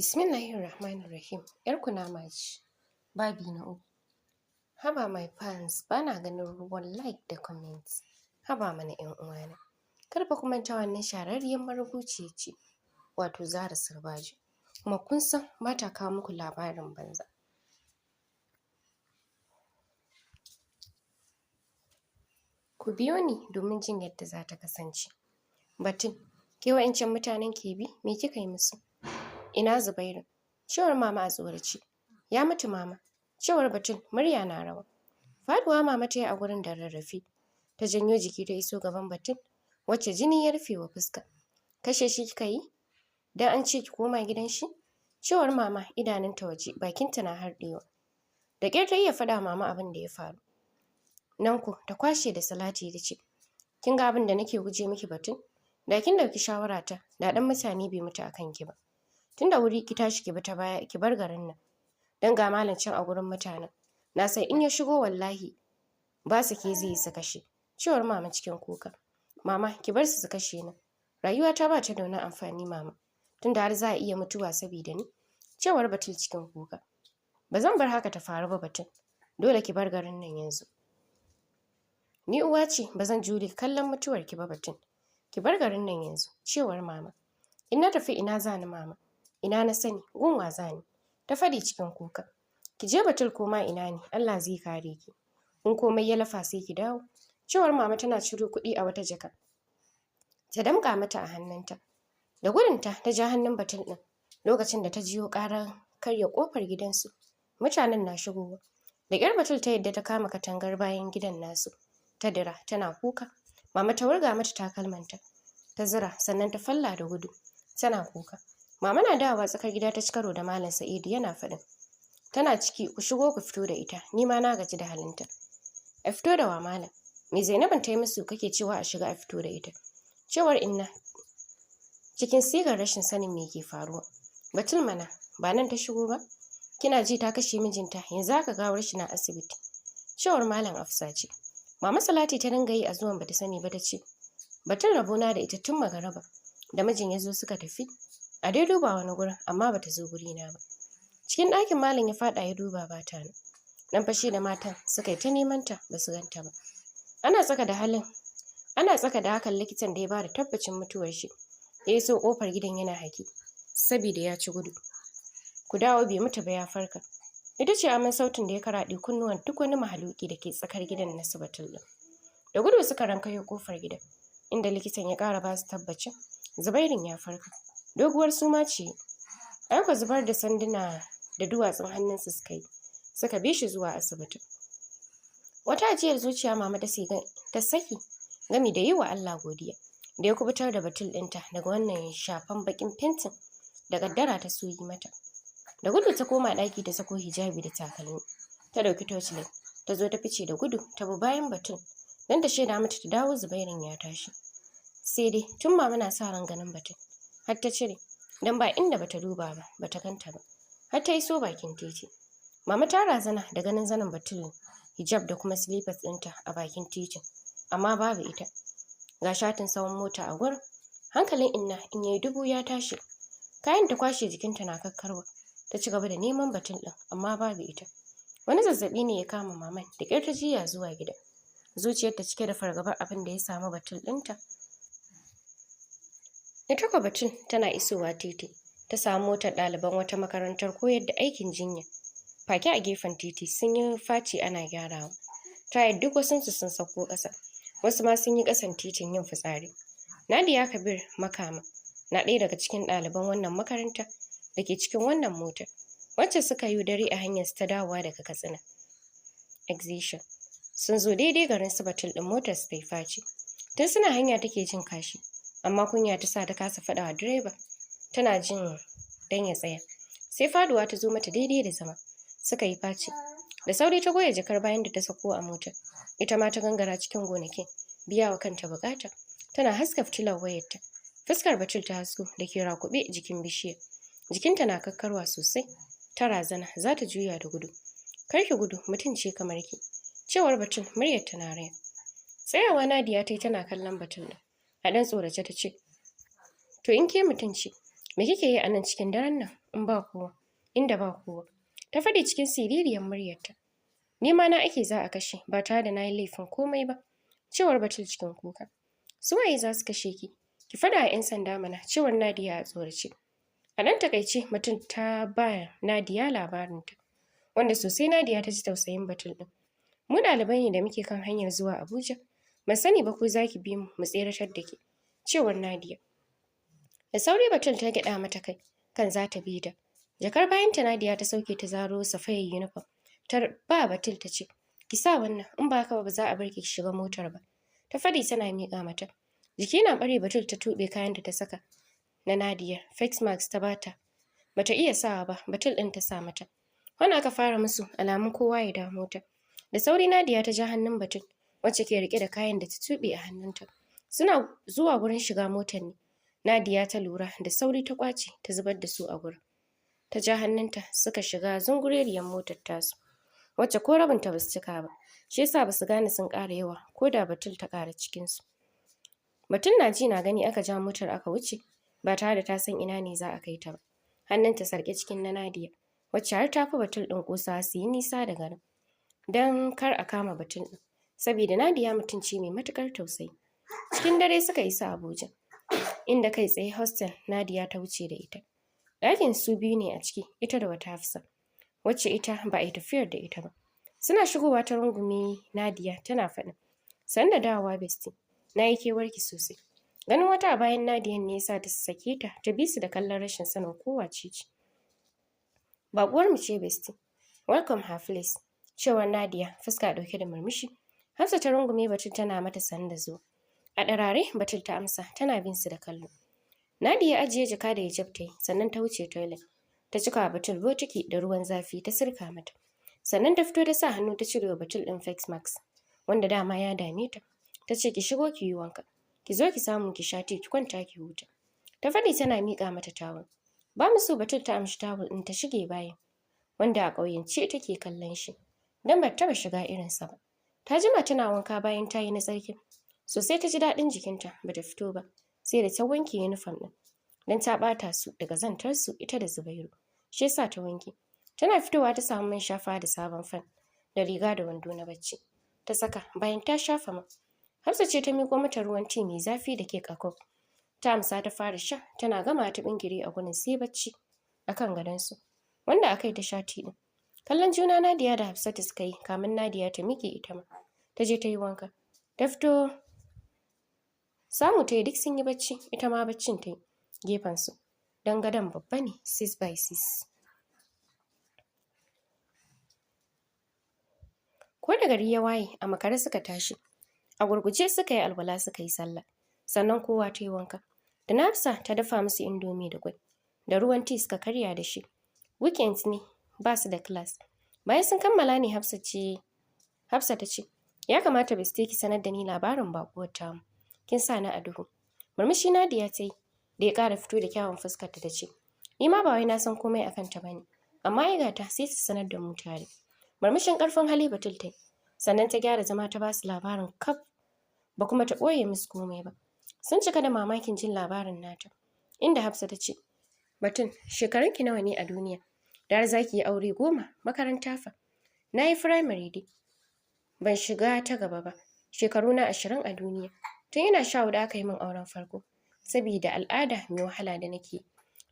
Bismillahirrahmanirrahim. ‘Yar kunama ce. Babi na uku. Haba my fans, bana ganin ruwan like da comments. Haba mana ‘yan uwana. Kar fa ku manta wannan shahararriyar marubuciya ce, wato Zahra Sirbajo. Kuma kun san ba ta kawo muku labarin banza. Ku biyo ni domin jin yadda za ta kasance. Batun, ke wa'incan mutanen ke bi, me kika yi musu? Ina Zubairu? Cewar mama a tsorace. Ya mutu mama. Cewar Batun murya na rawa. Faduwa mama ta yi a gurin da rarrafe. Ta janyo jiki ta iso gaban Batun, wacce jini ya rufe wa fuska. Kashe shi kika yi? Dan an ce ki koma gidan shi? Cewar mama idanunta waje, bakinta na harɗewa. Da ƙyar ta iya faɗa mama abin da ya faru. Nan ko ta kwashe da salati ta ce, kin ga abin da nake guje miki Batun? Da kin ɗauki shawarata, da ɗan mutane bai mutu a kanki ba. Tun da wuri ki tashi ki bi ta baya ki bar garin nan. Dan ga malam can a gurin mutanen. Na san in ya shigo wallahi ba su ke zai su kashe. Cewar mama cikin kuka. Mama ki bar su kashe ni. Rayuwata ba ta da wani amfani mama. Tunda har za a iya mutuwa saboda ni. Cewar Batul cikin kuka. Ba zan bar haka ta faru ba Batul. Dole ki bar garin nan yanzu. Ni uwa ce ba zan jure kallon mutuwar ki ba Batul. Ki bar garin nan yanzu. Cewar mama. In na tafi ina za ni mama? Ina na sani, gunwa za ni. Ta faɗi cikin kuka. Ki je Batul koma ina ne, Allah zai kare ki. In komai ya lafa sai ki dawo. Cewar mama tana ciro kuɗi a wata jaka. Ta damƙa mata a hannunta. Da gudunta ta ja hannun Batul ɗin. Lokacin da ta jiyo ƙarar karya ƙofar gidansu. Mutanen na shigowa. Da ƙyar Batul ta yadda ta kama katangar bayan gidan nasu. Ta dira tana kuka. Mama ta wurga mata takalmanta. Ta zira sannan ta falla da gudu. Tana kuka. Mama na dawowa tsakar gida ta ci karo da Malam Sa'idu yana faɗin. Tana ciki ku shigo ku fito da ita, ni ma na gaji da halinta. A fito da wa Malam? Me Zainabin ta yi musu kake cewa a shiga a fito da ita? Cewar Inna cikin sigar rashin sanin me ke faruwa. Batul mana, ba nan ta shigo ba? Kina ji ta kashe mijinta, yanzu haka gawar shi na asibiti. Cewar Malam Afsa ce. Mama Salati ta dinga yi a zuwan bata sani ba ta ce. Batul rabona da ita tun magaraba. Da mijin ya zo suka tafi. A dai duba wani gurin amma bata zo gurina ba. Cikin ɗakin malam ya faɗa ya duba ba ta nan. Nan fashi da matan suka yi ta neman ta ba su ganta ba. Ana tsaka da hakan likitan da ya bada tabbacin mutuwar shi. Ya iso ƙofar gidan yana haki saboda ya ci gudu. Ku dawo bai mutu ba ya farka. Ita ce aman sautin da ya karaɗe kunnuwan duk wani mahaluki da ke tsakar gidan na Batul ɗin. Da gudu suka rankayo ƙofar gidan inda likitan ya ƙara ba su tabbacin Zubairun ya farka. Doguwar suma ce. Aika zubar da sanduna da duwatsun hannunsu suka bi shi zuwa asibiti. Wata ajiyar zuciya mama ta saki gami da yi wa Allah godiya da ya kubutar da Batul ɗinta daga wannan shafan bakin fentin da kaddara ta so yi mata. Da gudu ta koma ɗaki ta sako hijabi da takalmi. Ta ɗauki torchlight ta zo ta fice da gudu ta bi bayan Batul don ta shaida mata ta dawo Zubairun ya tashi. Sai dai tun mama na sa ran ganin Batul har ta cire don ba inda bata duba ba bata ganta ba har ta iso bakin titi. Mama ta razana da ganin zanin Batul hijab da kuma slippers ɗinta a bakin titin amma babu ita. Ga shatin sawun mota a gurin. Hankalin Inna in yayi dubu ya tashi. Kayan ta kwashe jikinta na kakkarwa. Ta ci gaba da neman Batul ɗin amma babu ita. Wani zazzaɓi ne ya kama maman da ƙyar ta jiya zuwa gida. Zuciyarta cike da fargabar abin da ya samu Batul ɗinta. Ita kwa Batul tana isowa titi. Ta samu motar ɗaliban wata makarantar koyar da aikin jinya. Fake a gefen titi sun yi faci ana gyarawa. Tayar duk wasunsu sun sauko ƙasa. Wasu ma sun yi ƙasan titin yin fitsari. Nadiya Kabir Makama na ɗaya daga cikin ɗaliban wannan makaranta da ke cikin wannan motar. Wacce suka yi dare a hanyar su ta dawowa daga Katsina. Exhibition. Sun zo daidai garin su Batul ɗin motar su ta yi faci. Tun suna hanya take jin kashi. Amma kunya ta sa ta kasa faɗa wa direba. Tana jin dan ya tsaya. Sai faduwa ta zo mata daidai da zama. Suka yi faci. Da sauri ta goya jakar bayan da ta sako a motar. Ita ma ta gangara cikin gonakin. Biya wa kanta bukata. Tana haska fitilar wayarta. Fuskar Batul ta hasko da ke rakuɓe jikin bishiyar. Jikinta na kakkarwa sosai. Ta razana za ta juya da gudu. Kar ki gudu mutum ce kamar ki. Cewar Batul muryar ta na raya. Tsayawa Nadiya ta yi tana kallon Batul ɗin. A ɗan tsorace ta ce, to in ke mutum ce, Me kike yi a nan cikin daren nan in ba kowa? Inda ba kowa. Ta faɗi cikin siririyar muryarta. Ni ma na ake za a kashe ba tare da na yi laifin komai ba. Cewar Batul cikin kuka. Su waye za su kashe ki? Ki faɗa a 'yan sanda mana, cewar Nadiya a tsorace. A ɗan takaice Batul ta ba Nadiya labarinta, wanda sosai Nadiya ta ji tausayin Batul ɗin. Mu ɗalibai ne da muke kan hanyar zuwa Abuja. Ban sani ba ko za ki bi mu tseratar da ke, cewar Nadiya. Da sauri Batul ta gyaɗa mata kai, kan za ta bi da. Jakar bayanta Nadiya ta sauke ta zaro safayar uniform. Ta ba Batul ta ce, ki sa wannan, in ba haka ba za a bar ki shiga motar ba. Ta faɗi tana miƙa mata. Jiki na ɓare Batul ta tuɓe kayan da ta saka na Nadiya. Face mask ta bata. Bata iya sawa ba, Batul ɗin ta sa mata. Wani aka fara musu alamun kowa ya dawo mota. Da sauri Nadiya ta ja hannun Batul, wacce ke riƙe da kayan da ta tuɓe a hannunta. Suna zuwa wurin shiga motar ne. Nadiya ta lura da sauri ta ƙwace ta zubar da su a gurin. Ta ja hannunta suka shiga zungureriyar motar tasu, wacce ko rabinta basu cika ba. Shi yasa basu gane sun ƙara yawa ko da Batul ta ƙara cikinsu. Batul na ji na gani aka ja motar aka wuce ba tare da ta san ina ne za a kai ta ba. Hannunta sarƙe cikin na Nadiya, wacce har ta fi Batul ɗin ƙosawa su yi nisa da garin, don kar a kama Batul ɗin, saboda Nadiya mutum ce mai matuƙar tausayi. Cikin dare suka isa Abuja, inda kai tsaye hostel Nadiya ta wuce da ita. Ɗakin su biyu ne a ciki, ita da wata Hafsa, wacce ita ba a yi tafiyar da ita ba. Suna shigowa ta rungume Nadiya tana faɗin, sanda dawowa bestie, na yi kewarki sosai. Ganin wata a bayan Nadiyan ne yasa ta sake ta, ta bi su da kallon rashin sanin kowace ce. Baƙuwar mu ce bestie. Welcome her place, cewar Nadiya, fuska ɗauke da murmushi. Hafsa ta rungume Batul tana mata sanda zuwa. A ɗarare Batul ta amsa, tana bin su da kallo. Nadiya ajiye jaka da hijab ta yi, sannan ta wuce toilet. Ta cika wa Batul botiki da ruwan zafi ta sirka mata. Sannan ta fito da sa hannu ta cire wa Batul ɗin face mask, wanda dama ya dame ta. Ta ce ki shigo ki yi wanka. Ki zo ki samu ki sha tea ki kwanta ki huta. Ta faɗi tana miƙa mata tawul. Ba mu so Batul ta amshi tawul ɗin ta shige bayan, wanda a ƙauyance take kallon shi, don ba ta taɓa shiga irinsa ba. Ta jima tana wanka bayan ta yi na tsarki. Sosai ta ji daɗin jikinta, ba ta fito ba, sai da ta wanke yunifom ɗin, don ta ɓata su daga zantarsu ita da Zubairu. Shi yasa ta wanke. Tana fitowa ta samu man shafa da sabon fan, da riga da wando na bacci. Ta saka bayan ta shafa man. Hafsa ce ta miƙo mata ruwan tea mai zafi da kek a kof. Ta amsa ta fara sha, tana gama ta bingire a gurin sai bacci a kan gadonsu, wanda a kai ta sha tea ɗin. Kallon juna Nadiya da Hafsatu suka yi kamin Nadiya ta miƙe ita ma. Ta je ta yi wanka. Ta fito samu ta yi duk sun yi bacci, ita ma baccin ta yi gefensu, don gadon babba ne 6x6. Ko da gari ya waye a makare suka tashi. A gurguje suka yi alwala suka yi sallah. Sannan kowa ta yi wanka. Da Hafsa ta dafa musu indomi da kwai, da ruwan tea suka karya da shi. Weekend ne, ba su da class. Bayan sun kammala ne Hafsa ta ce, ya kamata bestie ki sanar da ni labarin baƙuwar tamu. Kin sa ni a duhu. Murmushi Nadiya ta yi, da ya ƙara fito da kyawun fuskarta ta ce, ni ma ba wai na san komai akan ta bane, amma ai gata sai su sanar da mu tare. Murmushin ƙarfin hali Batul ta yi, sannan ta gyara zama ta ba su labarin kaf, ba kuma ta ɓoye musu komai ba. Sun cika da mamakin jin labarin nata, inda Hafsa ta ce, Batul, shekarunki nawa ne a duniya? Da har za ki yi aure 10, makaranta fa? Na yi firamare dai, ban shiga ta gaba ba. Shekaruna 20 a duniya. Tun ina 14 aka yi min auren farko, saboda al'ada mai wahala da nake.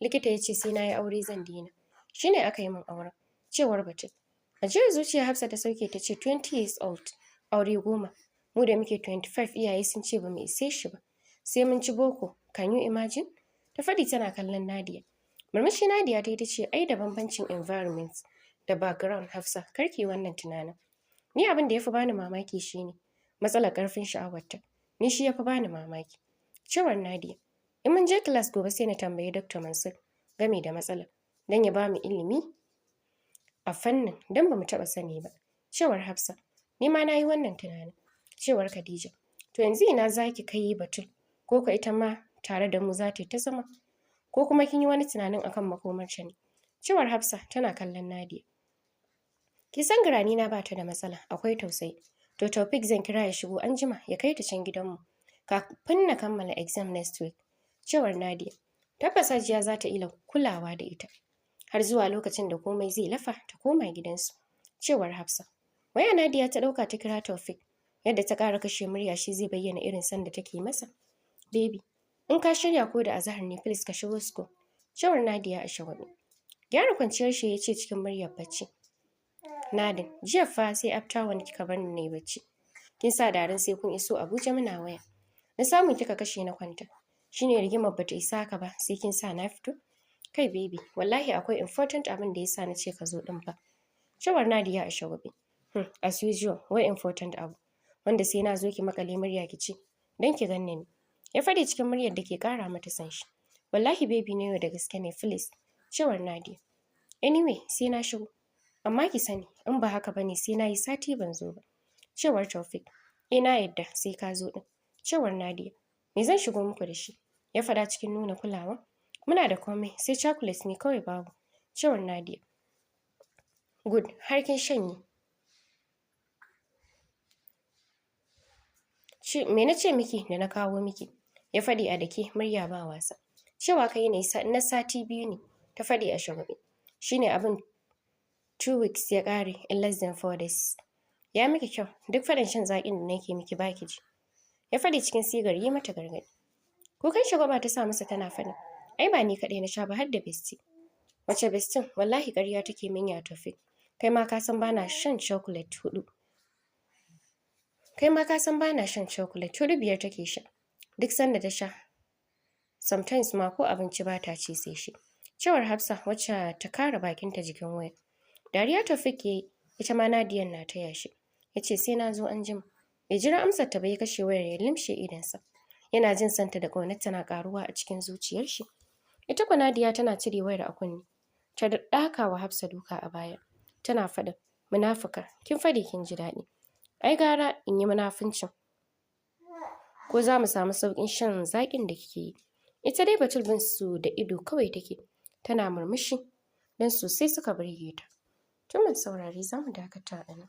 Likita ya ce sai na yi aure zan daina. Shi ne aka yi min auren, cewar Batul. Ajiyar zuciya Hafsa ta sauke ta ce 20 years old, aure 10. Mu da muke 25 iyaye sun ce ba mu ise shi ba. Sai mun ci boko, can you imagine? Ta faɗi tana kallon Nadiya. Murmushi Nadiya ta yi ta ce ai da bambancin environment da background Hafsa, karki wannan tunanin. Ni abin da ya fi bani mamaki shine matsalar ƙarfin sha'awarta. Ni shi ya fi bani mamaki. Cewar Nadiya. In mun je class gobe sai na tambayi Dr. Mansur game da matsalar, don ya ba mu ilimi a fannin, don ba mu taɓa sani ba. Cewar Hafsa. Ni ma na yi wannan tunanin. Cewar Khadija. To yanzu ina za ki kai Batul? Ko ka ita ma tare da mu za ta yi ta zama? Ko kuma kin yi wani tunanin akan makomarta ne? Cewar Hafsa tana kallon Nadiya. Ki san girani na ba ta da matsala, akwai tausayi. To Taufik zan kira ya shigo anjima ya kai ta can gidanmu, kafin na kammala exam next week. Cewar Nadiya. Tabbas Hajiya za ta iya kulawa da ita har zuwa lokacin da komai zai lafa ta koma gidansu. Cewar Hafsa. Waya Nadiya ta ɗauka ta kira Taufik. Yadda ta ƙara kashe murya shi zai bayyana irin son da take masa. Baby, in ka shirya ko da azahar ne please ka shigo school. Cewar Nadiya a shagwaɓe. Gyara kwanciyar shi ya ce cikin muryar bacci. Nadin, jiya fa sai after one kika bar ni nayi bacci. Kin sa daren sai kun iso Abuja muna waya. Na samu kika kashe na kwanta. Shine rigimar bata isa haka ba sai kin sa na fito. Kai baby, wallahi akwai important abin da yasa na ce ka zo din fa. Cewar Nadiya a shagwaɓe. As usual, wai important abu. Wanda sai na zo ki makale murya ki ce, dan ki ganni ni. Ya faɗi cikin muryar da ke ƙara mata san shi. Wallahi baby na yau da gaske ne please. Cewar Nadiya. Anyway, sai na shigo. Amma ki sani, in ba haka bane sai na yi sati ban zo ba. Cewar Taufik. Na yadda sai ka zo din. Cewar Nadiya. Me zan shigo muku da shi? Ya faɗa cikin nuna kulawa. Muna da komai, sai chocolate ne kawai babu. Cewar Nadiya. Good, har kin shanye. Me na ce miki da na kawo miki? Ya faɗi a dake murya ba wasa. Cewa kai ne na sati 2 ne, ta faɗi a shagwaɓe. Shine abin 2 weeks ya ƙare in less than 4 days. Ya miki kyau, duk faɗin shan zaƙin da nake miki baki ji. Ya faɗi cikin sigar yi mata gargaɗi. Kukan shagwaba ta sa masa tana faɗin. Ai ba ni kaɗai na sha ba har da bestie. Wace bestin? Wallahi ƙarya take min ya Taufik. Kai ma ka san bana shan chocolate 4. Kai ma ka san bana shan chocolate 4-5 take sha. Duk sanda ta sha. Sometimes ma ko abinci ba ta ci sai shi. Cewar Hafsa wacce ta kara bakinta jikin waya. Dariya Taufik yayi, ita ma Nadiyan na taya shi. Yace sai na zo an jima. Bai jira amsar ta bai kashe wayar ya limshe idansa. Yana jin santa da ƙaunarta na ƙaruwa a cikin zuciyar shi. Ita kwa Nadiya tana cire wayar a kunne. Ta daka wa Hafsa duka a baya. Tana faɗin, munafuka, kin faɗi kin ji daɗi. Ai gara in yi munafuncin. Ko za mu samu sauƙin shan zaƙin da kike yi. Ita dai Batul bin su da ido kawai take. Tana murmushi. Dan sosai suka burge ta. Tun saurari za mu dakata a nan.